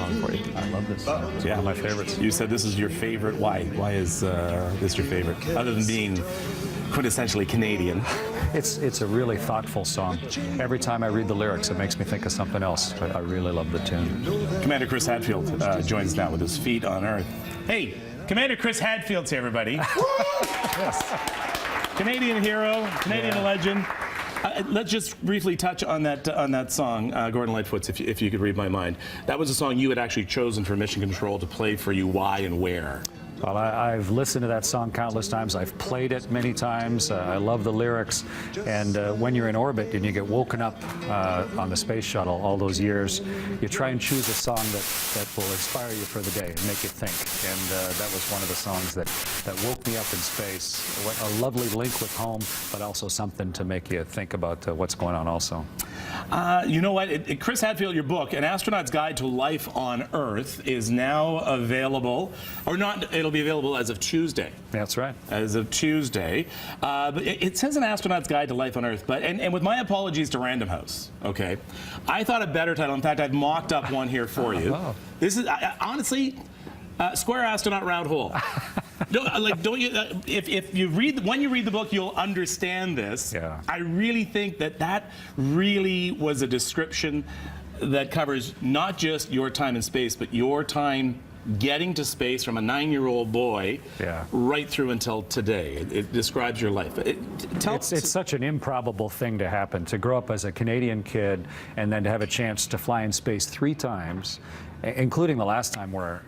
song for you. I love this song. It's one of my favorites. You said this is your favorite. Why? Why is this your favorite? Other than being quintessentially Canadian. It's a really thoughtful song. Every time I read the lyrics, it makes me think of something else. But I really love the tune. Commander Chris Hadfield joins now with his feet on Earth. Hey, Commander Chris Hadfield's here, everybody. Yes. Canadian hero, Canadian legend. Let's just briefly touch on that song, Gordon Lightfoot's, if you could read my mind. That was a song you had actually chosen for Mission Control to play for you. Why and where? Well, I've listened to that song countless times. I've played it many times. I love the lyrics. And when you're in orbit and you get woken up on the space shuttle all those years, you try and choose a song that will inspire you for the day and make you think. And that was one of the songs that woke me up in space. A lovely link with home, but also something to make you think about what's going on also. You know what? Chris Hadfield, your book, An Astronaut's Guide to Life on Earth, is now available, or not, it'll be available as of Tuesday. That's right. As of Tuesday. But it says An Astronaut's Guide to Life on Earth, but, and with my apologies to Random House, okay, I thought a better title, in fact, I've mocked up one here for you. Oh. This is, honestly, Square Astronaut Round Hole. Don't you? If you read when you read the book, you'll understand this. Yeah. I really think that really was a description that covers not just your time in space, but your time getting to space from a 9-year-old boy right through until today. It describes your life. It's such an improbable thing to happen, to grow up as a Canadian kid and then to have a chance to fly in space 3 times, including the last time where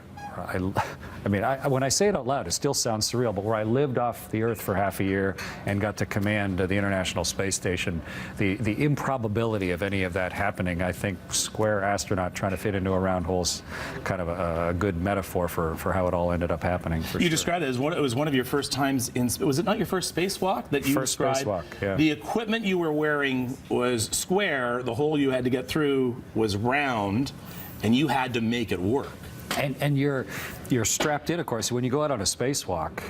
when I say it out loud, it still sounds surreal, but where I lived off the Earth for half a year and got to command the International Space Station, the improbability of any of that happening, I think Square Astronaut trying to fit into a round hole's kind of a good metaphor for how it all ended up happening. You described it as it was one of your first times in. Was it not your first spacewalk that you described? First spacewalk, yeah. The equipment you were wearing was square. The hole you had to get through was round, and you had to make it work. And you're strapped in, of course. When you go out on a spacewalk,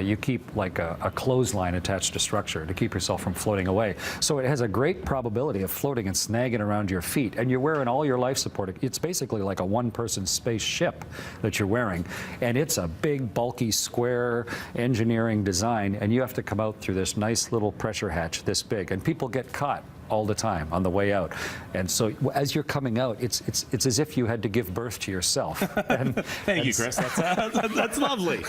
you keep like a clothesline attached to structure to keep yourself from floating away. So it has a great probability of floating and snagging around your feet. And you're wearing all your life support. It's basically like a one-person spaceship that you're wearing. And it's a big, bulky, square engineering design. And you have to come out through this nice little pressure hatch this big. And people get caught all the time on the way out, and so as you're coming out, it's as if you had to give birth to yourself. Thank you, Chris. That's lovely.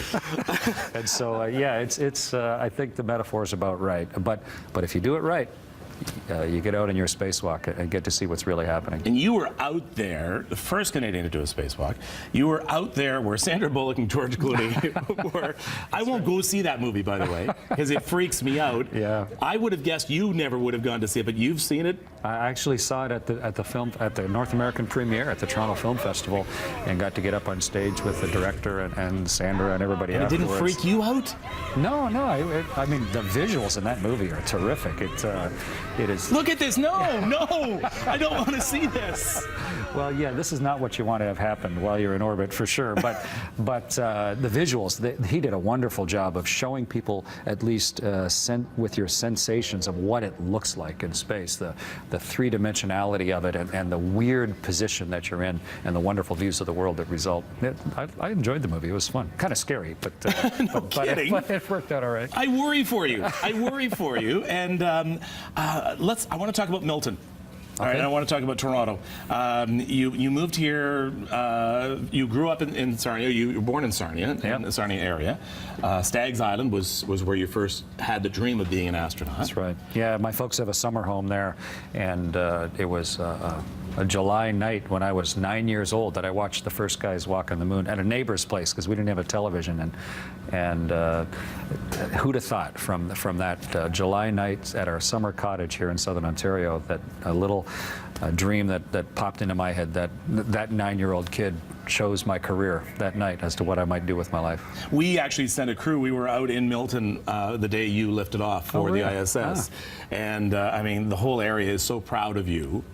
And so yeah, I think the metaphor is about right. But if you do it right, you get out in your spacewalk and get to see what's really happening. And you were out there, the first Canadian to do a spacewalk. You were out there where Sandra Bullock and George Clooney were. I won't go see that movie, by the way, because it freaks me out. Yeah. I would have guessed you never would have gone to see it, but you've seen it. I actually saw it at the North American premiere at the Toronto Film Festival, and got to get up on stage with the director and Sandra and everybody else. It didn't freak you out? No. I mean, the visuals in that movie are terrific. It is. Look at this! No, I don't want to see this. Well, yeah, this is not what you want to have happen while you're in orbit, for sure. But the visuals, he did a wonderful job of showing people at least with your sensations of what it looks like in space, the three-dimensionality of it, and the weird position that you're in, and the wonderful views of the world that result. I enjoyed the movie. It was fun. Kind of scary, but but it worked out all right. I worry for you. And I want to talk about Milton. All right, I want to talk about Toronto. You moved here, you grew up in Sarnia, you were born in Sarnia, in the Sarnia area. Stag's Island was where you first had the dream of being an astronaut. That's right. Yeah, my folks have a summer home there, and it was a July night when I was 9 years old that I watched the first guys walk on the moon at a neighbor's place, because we didn't have a television. And who'd have thought from that July night at our summer cottage here in Southern Ontario that a little dream that popped into my head, that 9-year-old kid chose my career that night as to what I might do with my life. We actually sent a crew. We were out in Milton the day you lifted off for the ISS. And I mean, the whole area is so proud of you.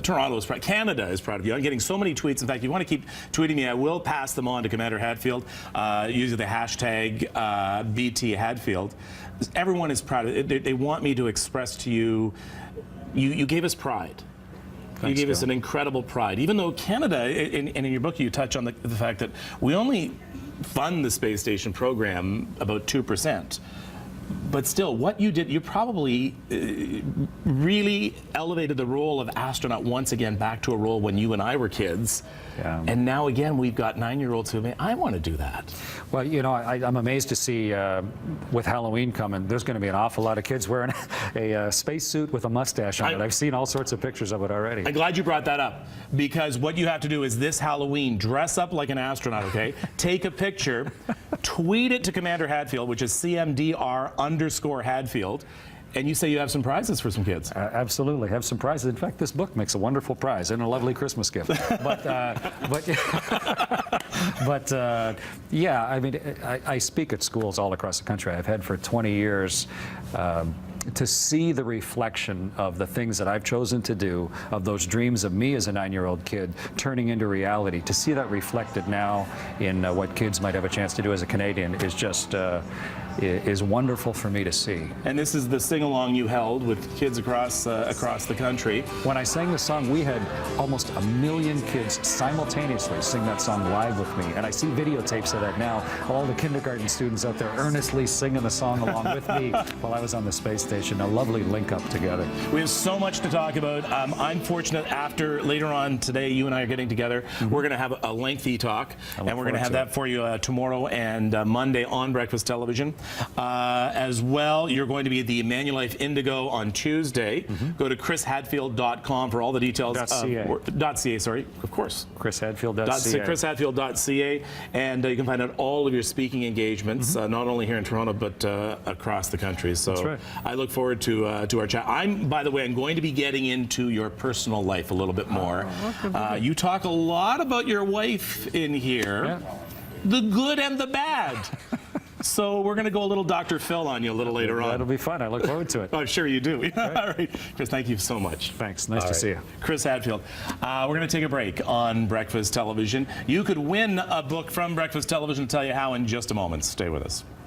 Toronto is proud. Canada is proud of you. I'm getting so many tweets. In fact, if you want to keep tweeting me, I will pass them on to Commander Hadfield using the hashtag BT Hadfield. Everyone is proud of it. They want me to express to you, you gave us pride. You gave us Bill. an incredible pride. Even though Canada, and in your book you touch on the fact that we only fund the space station program about 2%. But still, what you did, you probably really elevated the role of astronaut once again back to a role when you and I were kids. Yeah. And now again, we've got 9-year-olds who I want to do that. Well, you know, I'm amazed to see with Halloween coming, there's going to be an awful lot of kids wearing a spacesuit with a mustache on it. I've seen all sorts of pictures of it already. I'm glad you brought that up, because what you have to do is this Halloween, dress up like an astronaut, okay? Take a picture, tweet it to Commander Hadfield, which is CMDR_Hadfield, and you say you have some prizes for some kids. Absolutely, have some prizes. In fact, this book makes a wonderful prize and a lovely Christmas gift. But yeah, I mean, I speak at schools all across the country. I've had for 20 years. To see the reflection of the things that I've chosen to do, of those dreams of me as a 9-year-old kid turning into reality, to see that reflected now in what kids might have a chance to do as a Canadian is just is wonderful for me to see. And this is the sing-along you held with kids across the country. When I sang the song, we had almost 1 million kids simultaneously sing that song live with me. And I see videotapes of that now. All the kindergarten students out there earnestly singing the song along with me while I was on the space station. A lovely link up together. We have so much to talk about. I'm fortunate after later on today, you and I are getting together. We're going to have a lengthy talk, and we're going to have that for you tomorrow and Monday on Breakfast Television. As well, you're going to be at the Emmanuel Indigo on Tuesday. Go to chrishadfield.com for all the details. .ca, sorry, of course. chrishadfield.ca. chrishadfield.ca, and you can find out all of your speaking engagements, not only here in Toronto, but across the country. So That's right. I look forward to our chat. By the way, I'm going to be getting into your personal life a little bit more. You talk a lot about your wife in here, the good and the bad. So we're going to go a little Dr. Phil on you a little later on. That'll be fun. I look forward to it. Oh, sure you do. All right. Chris, thank you so much. Thanks. Nice to see you. Chris Hadfield. We're going to take a break on Breakfast Television. You could win a book from Breakfast Television. I'll tell you how in just a moment. Stay with us.